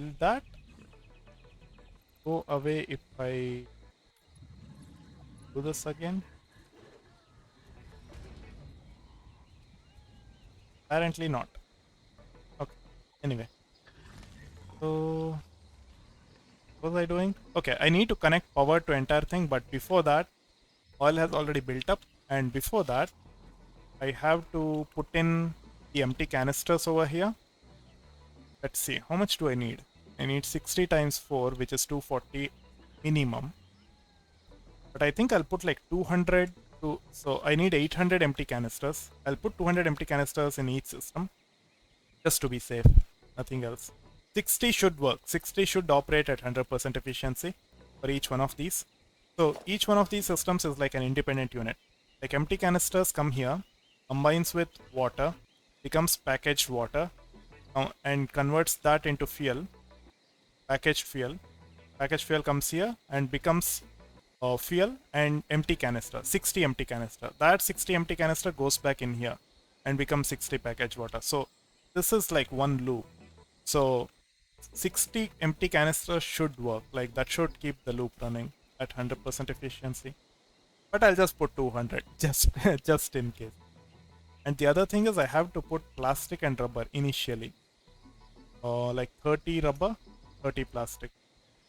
Will that go away if I do this again? Apparently not. Okay. Anyway, so what was I doing? Okay, I need to connect power to entire thing, but before that, oil has already built up, and before that, I have to put in the empty canisters over here. Let's see, how much do I need? I need 60 times 4, which is 240 minimum. But I think I'll put like 200 to, so I need 800 empty canisters. I'll put 200 empty canisters in each system, just to be safe, nothing else. 60 should work. 60 should operate at 100% efficiency for each one of these. So each one of these systems is like an independent unit. Like empty canisters come here, combines with water, becomes packaged water, and converts that into fuel, packaged fuel. Packaged fuel comes here and becomes fuel and empty canister, 60 empty canister. That 60 empty canister goes back in here and becomes 60 packaged water. So this is like one loop. So 60 empty canisters should work. Like that should keep the loop running at 100% efficiency. But I'll just put 200 just just in case. And the other thing is I have to put plastic and rubber initially. Like 30 rubber, 30 plastic.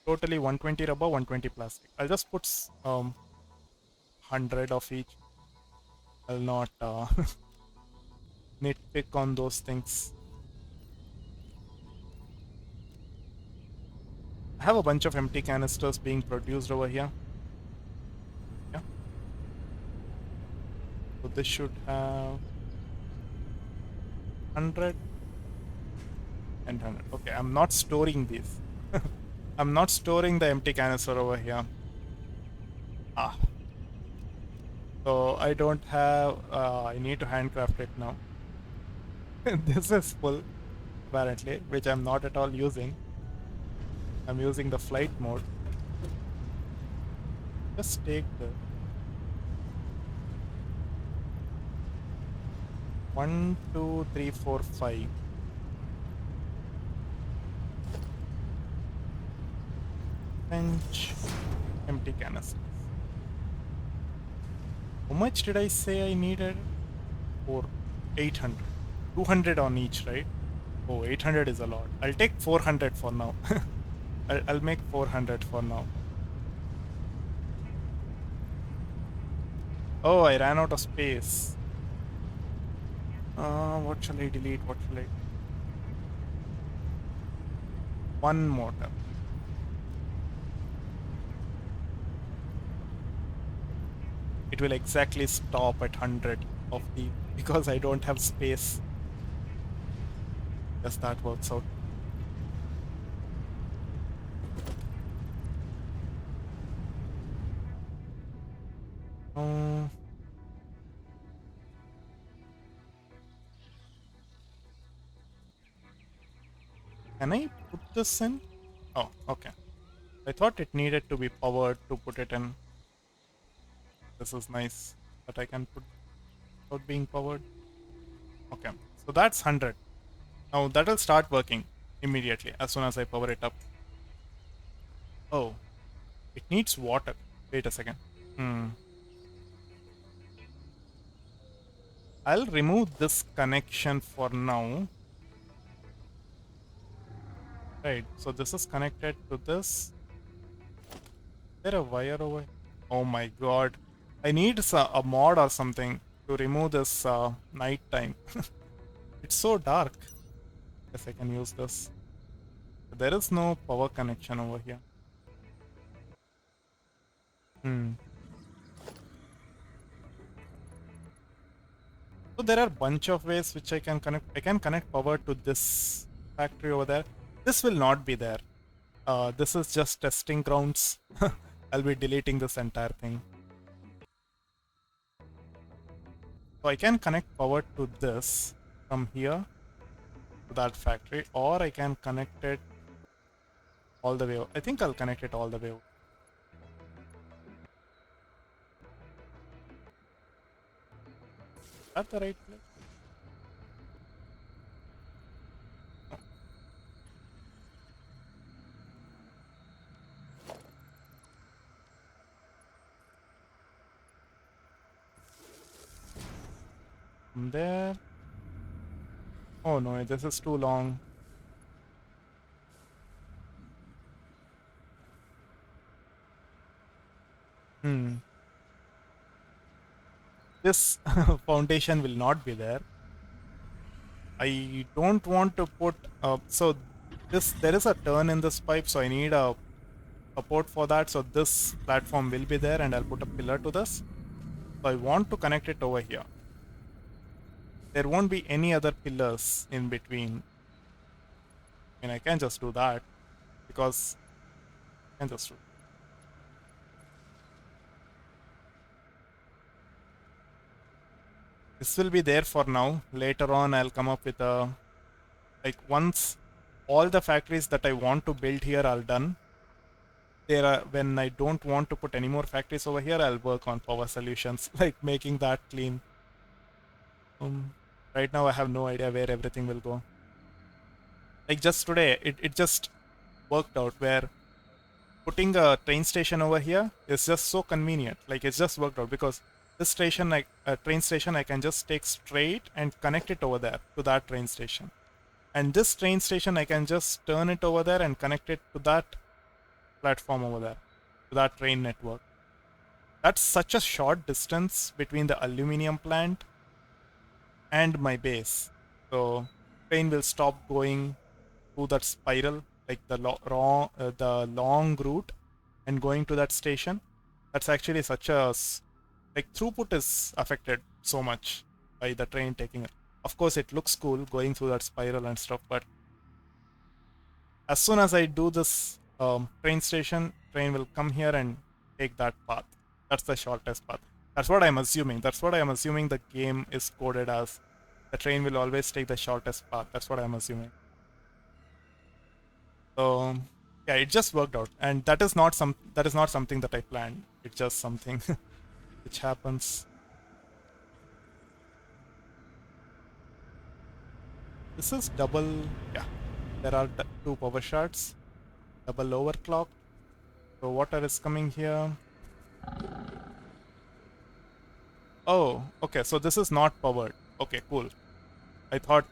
Totally 120 rubber, 120 plastic. I'll just put 100 of each. I'll not nitpick on those things. I have a bunch of empty canisters being produced over here. Yeah. So this should have 100 and 100. Okay, I'm not storing these. I'm not storing the empty canister over here. Ah. So I don't have, I need to handcraft it now. This is full, apparently, which I'm not at all using. I'm using the flight mode. Just take the 1, 2, 3, 4, 5. Bench empty canisters. How much did I say I needed? For 800. 200 on each, right? Oh, 800 is a lot. I'll take 400 for now. I'll make 400 for now. Oh, I ran out of space. What shall I delete? What shall I... One motor. It will exactly stop at 100 of the... because I don't have space. Yes, that works out. Can I put this in? Oh, okay. I thought it needed to be powered to put it in. This is nice that I can put without being powered. Okay, so that's 100. Now that'll start working immediately as soon as I power it up. Oh, it needs water. Wait a second. I'll remove this connection for now. Right, so this is connected to this. Is there a wire over here? Oh my god. I need a mod or something to remove this night time. It's so dark. Yes, I can use this. There is no power connection over here. So there are a bunch of ways which I can connect. I can connect power to this factory over there. This will not be there. This is just testing grounds. I'll be deleting this entire thing. So I can connect power to this from here to that factory, or I can connect it all the way. I think I'll connect it all the way. Is that the right place? From there. Oh no, this is too long. Hmm. This foundation will not be there. I don't want to put so this there is a turn in this pipe, so I need a support for that. So this platform will be there, and I'll put a pillar to this. So I want to connect it over here. There won't be any other pillars in between. I mean, I can just do that because I can just do. This will be there for now. Later on, I'll come up with a like once all the factories that I want to build here are done. There are when I don't want to put any more factories over here, I'll work on power solutions, like making that clean. Right now I have no idea where everything will go. Like just today, it just worked out where putting a train station over here is just so convenient. Like it's just worked out because this station, like a train station, I can just take straight and connect it over there to that train station. And this train station, I can just turn it over there and connect it to that platform over there, to that train network. That's such a short distance between the aluminium plant and my base. So train will stop going through that spiral, like the long route, and going to that station. That's actually such a like throughput is affected so much by the train taking it. Of course, it looks cool going through that spiral and stuff, but as soon as I do this train station, train will come here and take that path. That's the shortest path. That's what I'm assuming. That's what I'm assuming the game is coded as. The train will always take the shortest path. That's what I'm assuming. So yeah, it just worked out, and that is not something that I planned. It's just something which happens. This is double. Yeah, there are two power shards. Double overclock. So water is coming here. Oh, okay. So this is not powered. Okay, cool. I thought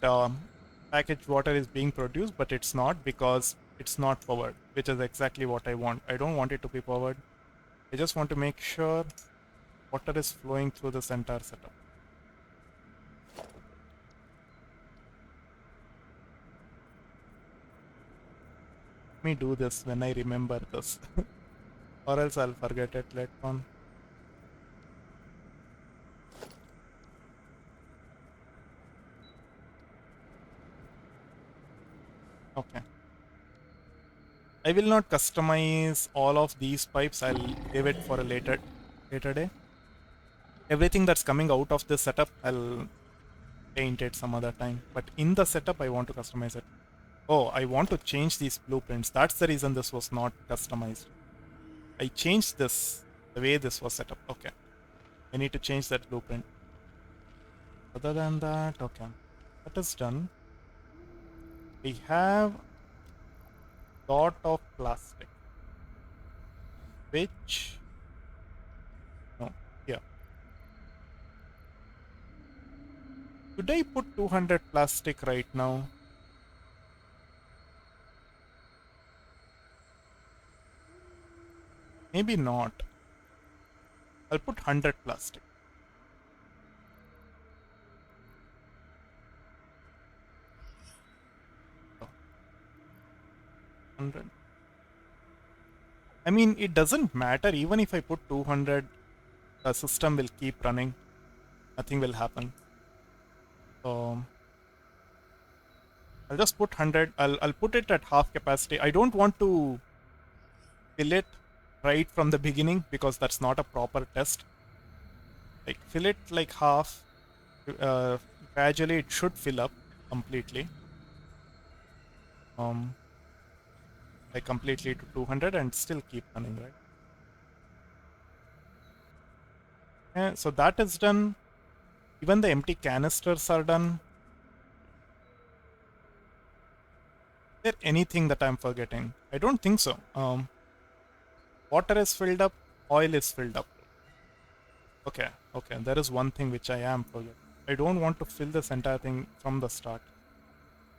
packaged water is being produced, but it's not because it's not powered, which is exactly what I want. I don't want it to be powered. I just want to make sure water is flowing through this entire setup. Let me do this when I remember this, or else I'll forget it later on. Okay. I will not customize all of these pipes. I'll save it for a later day. Everything that's coming out of this setup, I'll paint it some other time. But in the setup, I want to customize it. Oh, I want to change these blueprints. That's the reason this was not customized. I changed this, the way this was set up. Okay. I need to change that blueprint. Other than that, okay. That is done. We have lot of plastic. Which, no, here. Should I put 200 plastic right now? Maybe not. I'll put 100 plastic. Oh, 100. I mean, it doesn't matter. Even if I put 200, the system will keep running. Nothing will happen. So I'll just put 100. I'll put it at half capacity. I don't want to fill it right from the beginning because that's not a proper test. Like fill it like half. Uh, Gradually it should fill up completely. Um, like completely to 200 and still keep running, right? Yeah, so that is done. Even the empty canisters are done. Is there anything that I'm forgetting? I don't think so. Water is filled up. Oil is filled up. Okay, okay. There is one thing which I am forgetting. I don't want to fill this entire thing from the start.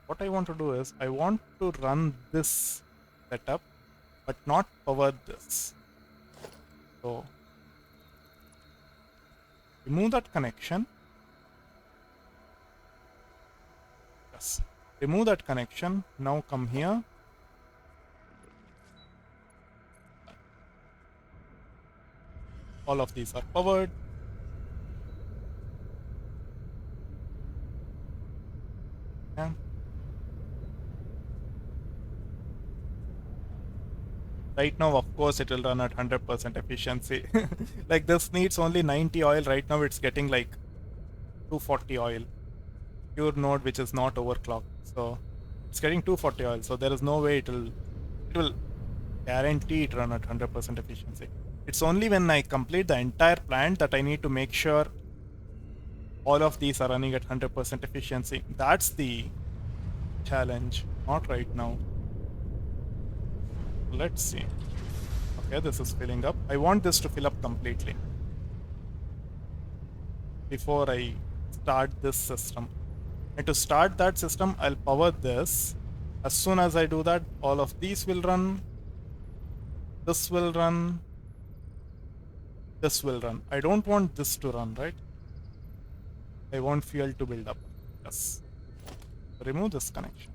What I want to do is I want to run this setup but not power this. So remove that connection. Yes. Remove that connection. Now come here. All of these are powered. Yeah. Right now, of course, it will run at 100% efficiency. Like this needs only 90 oil. Right now, it's getting like 240 oil. Pure node, which is not overclocked. So it's getting 240 oil. So there is no way it will guaranteed run at 100% efficiency. It's only when I complete the entire plant that I need to make sure all of these are running at 100% efficiency. That's the challenge, not right now. Let's see. Okay, this is filling up. I want this to fill up completely before I start this system. And to start that system, I'll power this. As soon as I do that, all of these will run. This will run. This will run. I don't want this to run, right? I want fuel to build up. Yes. Remove this connection.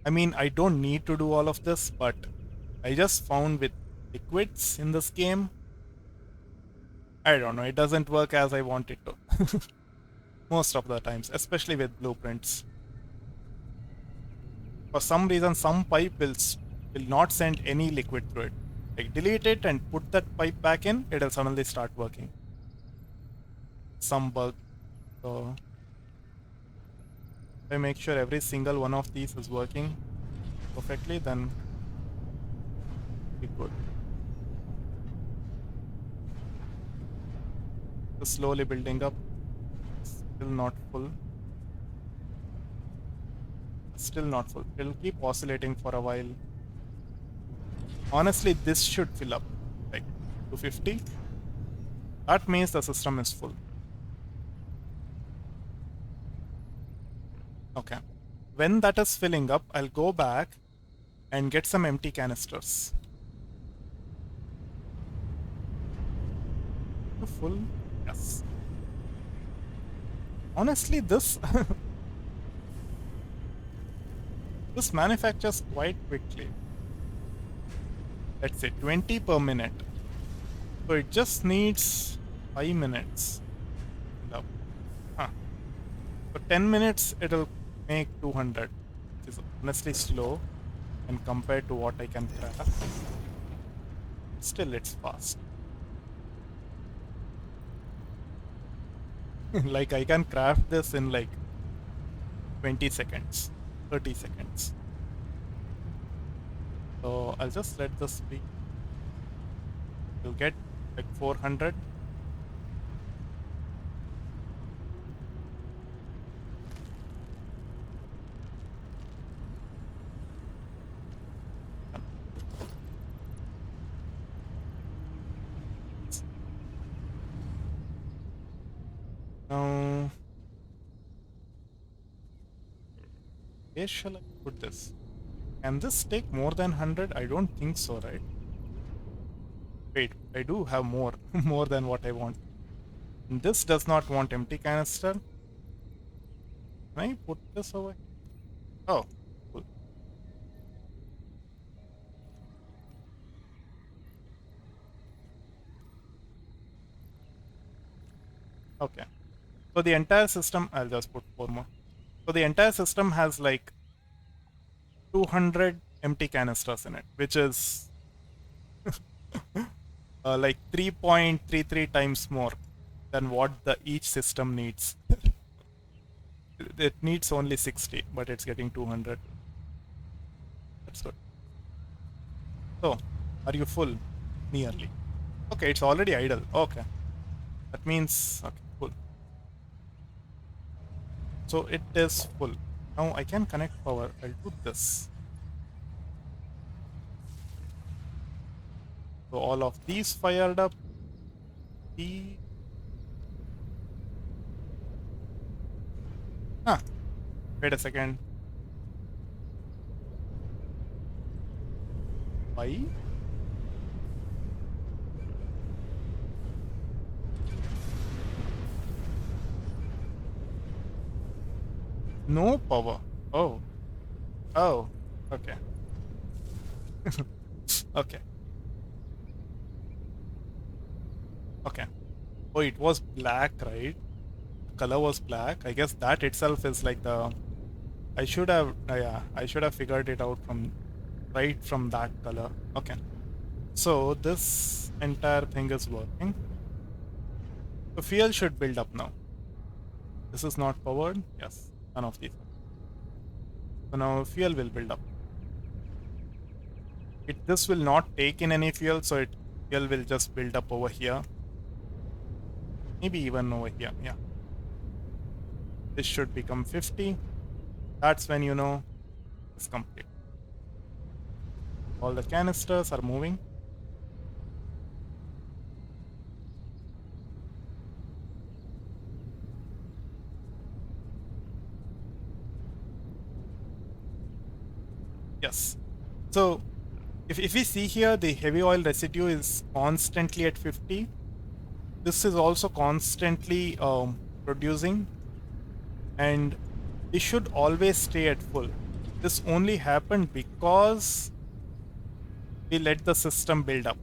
I mean, I don't need to do all of this, but I just found with liquids in this game, I don't know, it doesn't work as I want it to. Most of the times, especially with blueprints. For some reason, some pipe will not send any liquid through it. Like delete it and put that pipe back in, it'll suddenly start working. Some bug. So if I make sure every single one of these is working perfectly, then be good. Just slowly building up. Still not full. Still not full. It'll keep oscillating for a while. Honestly, this should fill up like 250. That means the system is full. Okay. When that is filling up, I'll go back and get some empty canisters. Full? Yes. Honestly, this this manufactures quite quickly. Let's say 20 per minute. So it just needs 5 minutes. Huh. For 10 minutes, it'll make 200, which is honestly slow and compared to what I can craft. Still, it's fast. Like I can craft this in like 20 seconds, 30 seconds. So I'll just let this be. You'll get like 400. Now, where shall I put this? Can this take more than 100? I don't think so, right? Wait, I do have more, more than what I want. This does not want empty canister. Can I put this over? Oh, cool. Okay. So the entire system, I'll just put 4 more. So the entire system has like 200 empty canisters in it, which is like 3.33 times more than what the each system needs. It needs only 60, but it's getting 200. That's good. So, are you full? Nearly. Okay, it's already idle. Okay. That means, okay, full. So it is full. Now I can connect power. I'll do this. So all of these fired up. The Huh, wait a second. Why? No power. Oh. Oh. Okay. Okay. Okay. Oh, it was black, right? The color was black. I guess that itself is like the. I should have. Yeah, I should have figured it out from right from that color. Okay. So this entire thing is working. So fuel should build up now. This is not powered. Yes. None of these. So now fuel will build up. This will not take in any fuel, so fuel will just build up over here. Maybe even over here. Yeah. This should become 50. That's when you know it's complete. All the canisters are moving. Yes. So if we see here, the heavy oil residue is constantly at 50. This is also constantly producing, and it should always stay at full. This only happened because we let the system build up.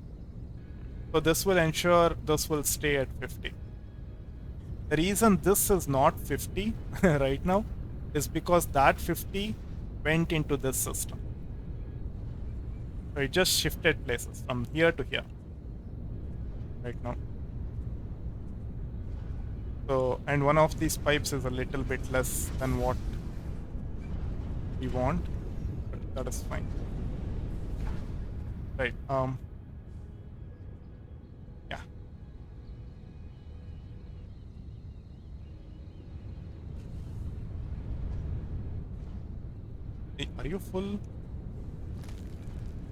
So this will ensure this will stay at 50. The reason this is not 50 right now is because that 50 went into this system. So it just shifted places from here to here right now. So, and one of these pipes is a little bit less than what we want, but that is fine. Right. Yeah. Hey, are you full?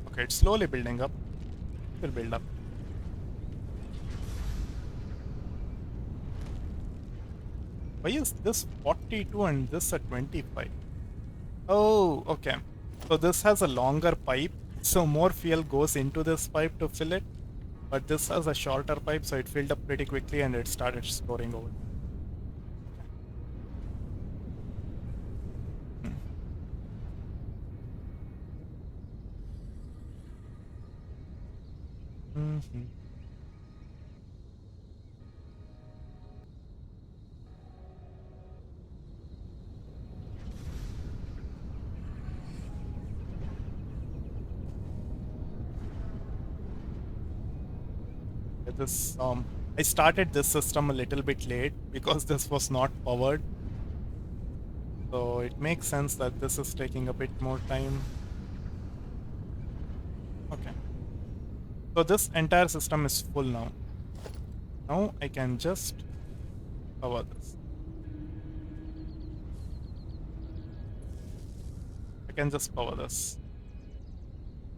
Okay, it's slowly building up. It will build up. Why is this 42 and this at 25? Oh, okay. So this has a longer pipe, so more fuel goes into this pipe to fill it. But this has a shorter pipe, so it filled up pretty quickly and it started storing over. Hmm. Mhm. This I started this system a little bit late because this was not powered. So it makes sense that this is taking a bit more time. Okay. So this entire system is full now. Now I can just power this. I can just power this.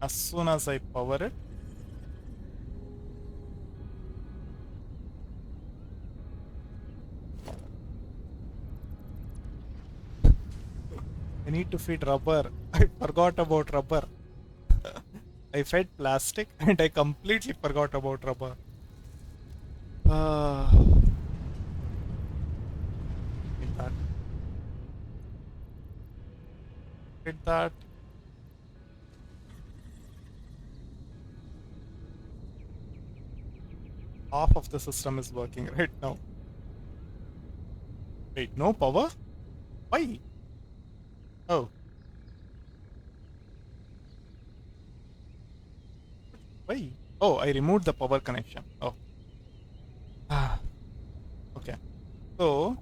As soon as I power it, I need to feed rubber. I forgot about rubber. I fed plastic and I completely forgot about rubber. Uh, did that. Did that. Half of the system is working right now. Wait, no power? Why? Oh, why? Oh, I removed the power connection. Oh. Ah, okay. So,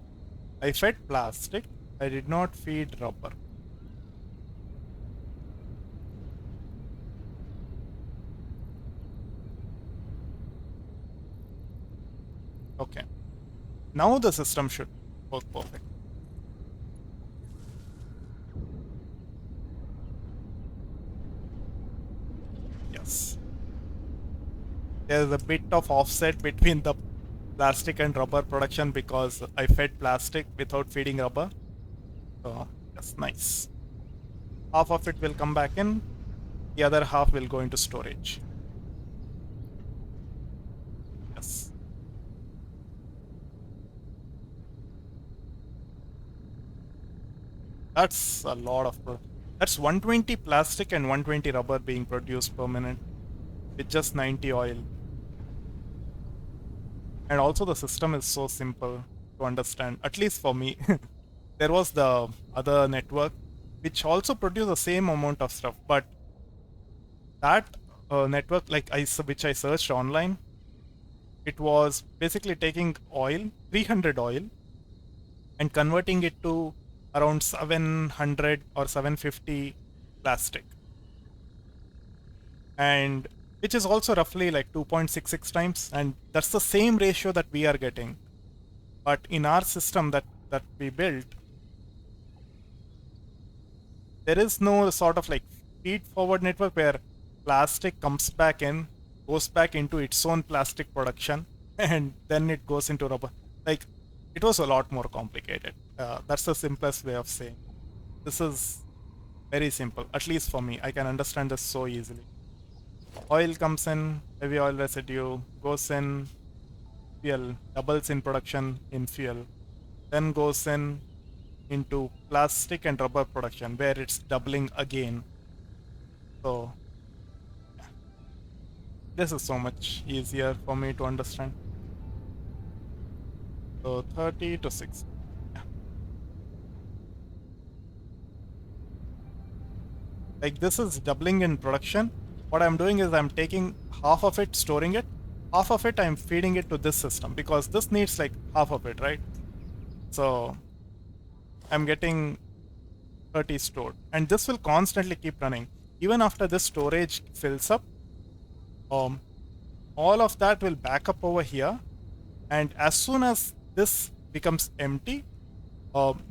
I fed plastic. I did not feed rubber. Okay. Now the system should work perfect. Yes. there's a bit of offset between the plastic and rubber production because I fed plastic without feeding rubber. So that's nice. Half of it will come back in, the other half will go into storage. Yes. That's a lot of that's 120 plastic and 120 rubber being produced per minute with just 90 oil. And also the system is so simple to understand, at least for me. There was the other network which also produced the same amount of stuff, but that network like which I searched online, it was basically taking oil, 300 oil, and converting it to around 700 or 750 plastic, and which is also roughly like 2.66 times, and that's the same ratio that we are getting. But in our system that we built, there is no sort of like feed forward network where plastic comes back in, goes back into its own plastic production, and then it goes into rubber. Like, it was a lot more complicated. That's the simplest way of saying. This is very simple, at least for me. I can understand this so easily. Oil comes in, heavy oil residue goes in, fuel doubles in production in fuel, then goes in into plastic and rubber production where it's doubling again. So this is so much easier for me to understand. So 30 to 6. Yeah. Like this is doubling in production. What I'm doing is I'm taking half of it, storing it, half of it I'm feeding it to this system because this needs like half of it, right? So I'm getting 30 stored, and this will constantly keep running. Even after this storage fills up, um, all of that will back up over here, and as soon as this becomes empty,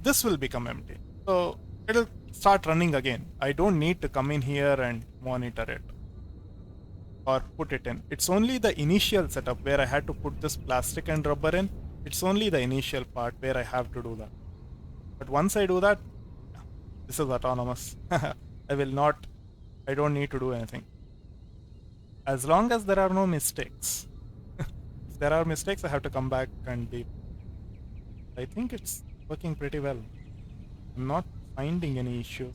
this will become empty. So it'll start running again. I don't need to come in here and monitor it or put it in. It's only the initial setup where I had to put this plastic and rubber in. It's only the initial part where I have to do that. But once I do that, this is autonomous. I don't need to do anything. As long as there are no mistakes. If there are mistakes, I have to come back and be. I think it's working pretty well. I'm not finding any issues.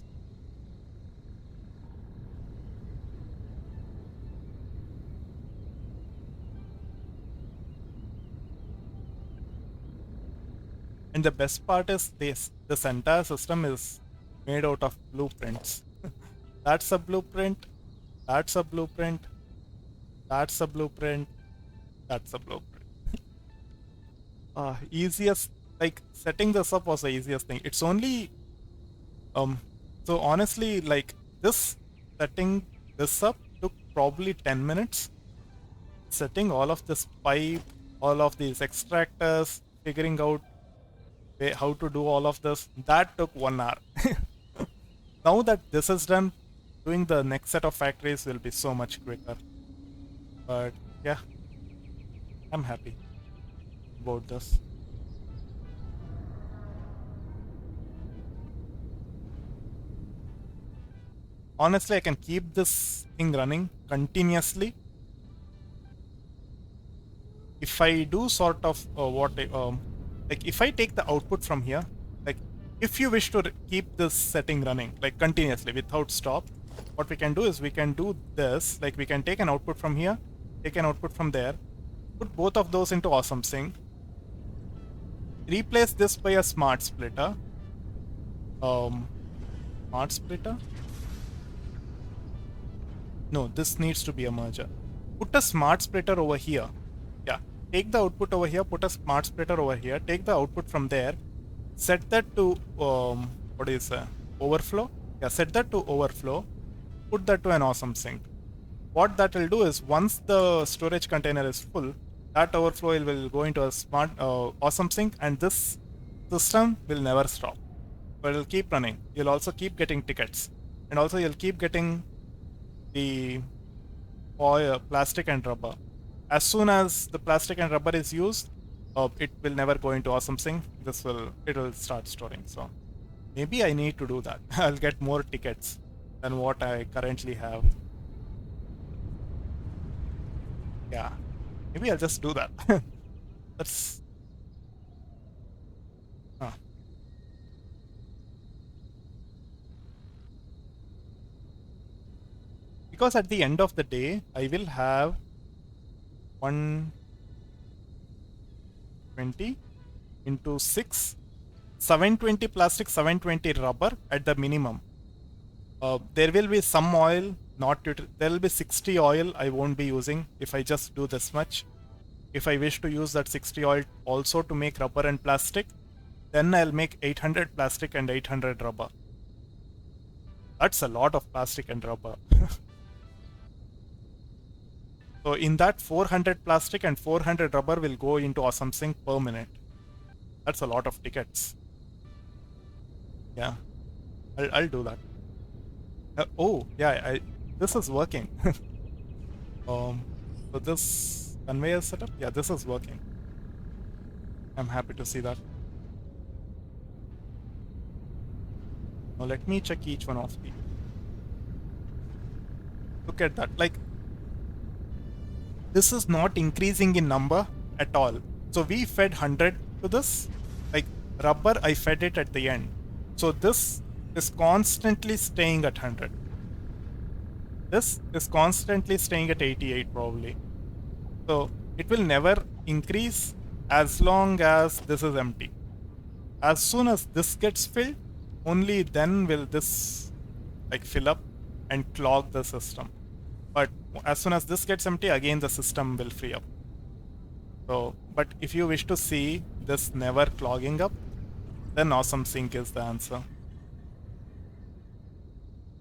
And the best part is this entire system is made out of blueprints. That's a blueprint, that's a blueprint, that's a blueprint, that's a blueprint. Easiest, like setting this up was the easiest thing. It's only so honestly, like this setting this up took probably 10 minutes. Setting all of this pipe, all of these extractors, figuring out how to do all of this, that took 1 hour. Now that this is done, doing the next set of factories will be so much quicker. But yeah, I'm happy about this. Honestly, I can keep this thing running continuously if I do sort of like if I take the output from here, like if you wish to keep this setting running like continuously without stop, what we can do is we can do this, like we can take an output from here, take an output from there, put both of those into awesome sync, replace this by a smart splitter. Smart splitter? No, this needs to be a merger. Put a smart splitter over here. Yeah, take the output over here, put a smart splitter over here, take the output from there, set that to what is overflow. Yeah, set that to overflow, put that to an awesome sync. What that will do is once the storage container is full, that overflow will go into a smart awesome sync, and this system will never stop. So it will keep running. You'll also keep getting tickets, and also you'll keep getting the oil, plastic and rubber. as soon as the plastic and rubber is used, it will never go into awesome sync. It will start storing. So maybe I need to do that. I'll get more tickets than what I currently have. Yeah, maybe I'll just do that. That's huh. Because at the end of the day, I will have 120 into 6, 720 plastic, 720 rubber at the minimum. There will be some oil, there will be 60 oil I won't be using if I just do this much. If I wish to use that 60 oil also to make rubber and plastic, then I'll make 800 plastic and 800 rubber. That's a lot of plastic and rubber. So in that 400 plastic and 400 rubber will go into awesome sync per minute. That's a lot of tickets. Yeah, I'll do that. Oh yeah, this is working. So this conveyor setup, yeah, this is working. I'm happy to see that. Now let me check each one of these. Look at that. Like, this is not increasing in number at all. So we fed 100 to this. Like rubber, I fed it at the end. So this is constantly staying at 100. This is constantly staying at 88 probably. So it will never increase as long as this is empty. As soon as this gets filled, only then will this like fill up and clog the system. But as soon as this gets empty, again the system will free up. So, but if you wish to see this never clogging up, then awesome sync is the answer.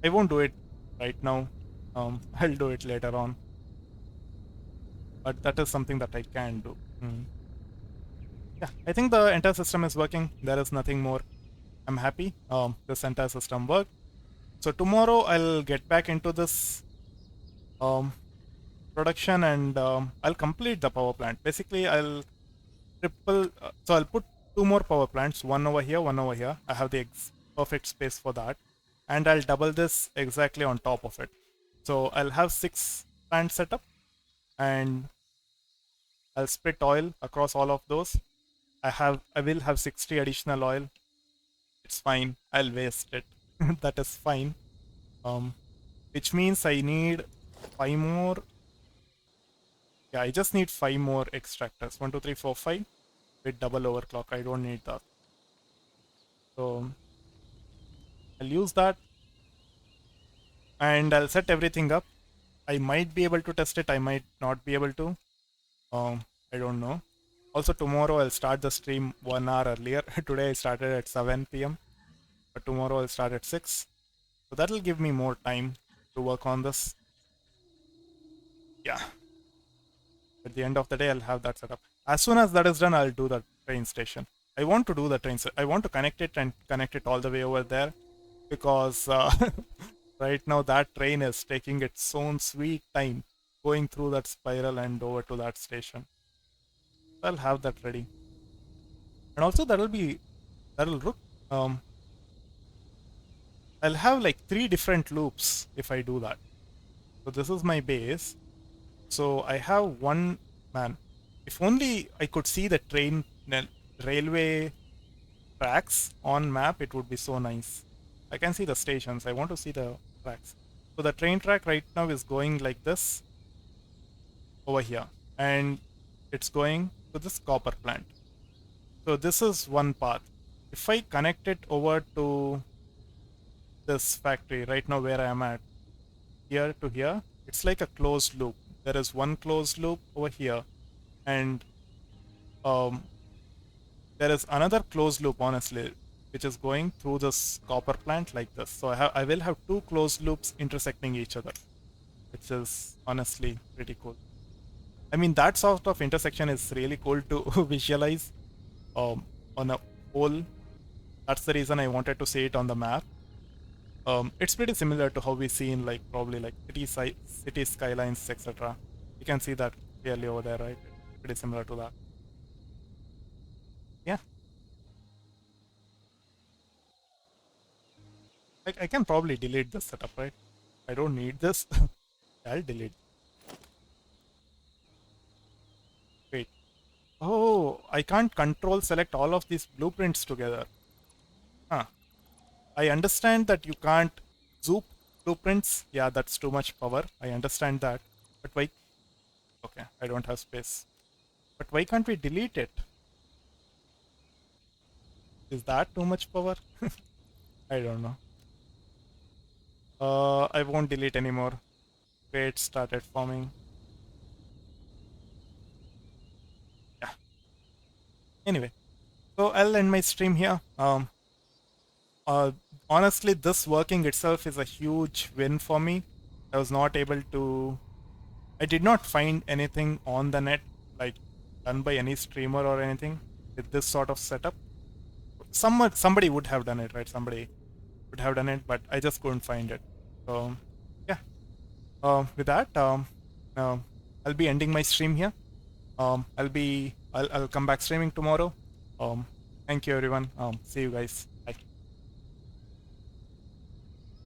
I won't do it right now. I'll do it later on. But that is something that I can do. Yeah, I think the entire system is working. There is nothing more. I'm happy. This entire system worked. So tomorrow I'll get back into this production and I'll complete the power plant. Basically, I'll so I'll put 2 more power plants, one over here, one over here. I have the perfect space for that. And I'll double this exactly on top of it. So I'll have 6 plants set up and I'll split oil across all of those. I will have 60 additional oil. It's fine. I'll waste it. That is fine. Which means I need 5 more. Yeah, I just need 5 more extractors. 1, 2, 3, 4, 5 with double overclock. I don't need that. So I'll use that and I'll set everything up. I might be able to test it. I might not be able to. I don't know. Also tomorrow I'll start the stream 1 hour earlier. Today I started at 7 p.m. But tomorrow I'll start at 6. So that'll give me more time to work on this. Yeah. At the end of the day, I'll have that set up. As soon as that is done, I'll do the train station. I want to do the train. I want to connect it and connect it all the way over there because right now that train is taking its own sweet time going through that spiral and over to that station. I'll have that ready. And also that'll look I'll have like 3 different loops if I do that. So this is my base. So I have one, man, if only I could see the railway tracks on map, it would be so nice. I can see the stations. I want to see the tracks. So the train track right now is going like this over here. And it's going to this copper plant. So this is one path. If I connect it over to this factory right now where I am at, here to here, it's like a closed loop. There is one closed loop over here and there is another closed loop honestly which is going through this copper plant like this. So I will have 2 closed loops intersecting each other, which is honestly pretty cool. I mean, that sort of intersection is really cool to visualize on a whole. That's the reason I wanted to see it on the map. It's pretty similar to how we see in like probably like city skylines, etc. You can see that clearly over there, right? It's pretty similar to that. Yeah, I can probably delete this setup, right? I don't need this. I'll delete. Wait. Oh, I can't control select all of these blueprints together. Huh. I understand that you can't zoop blueprints. Yeah, that's too much power. I understand that. But why? Okay, I don't have space. But why can't we delete it? Is that too much power? I don't know. I won't delete anymore. Wait, started forming. Yeah. Anyway, so I'll end my stream here. Uh, Honestly, this working itself is a huge win for me. I was not able to. I did not find anything on the net like done by any streamer or anything with this sort of setup. Somebody would have done it, right? Somebody would have done it, but I just couldn't find it. So yeah. With that, I'll be ending my stream here. I'll come back streaming tomorrow. Um, Thank you everyone. See you guys.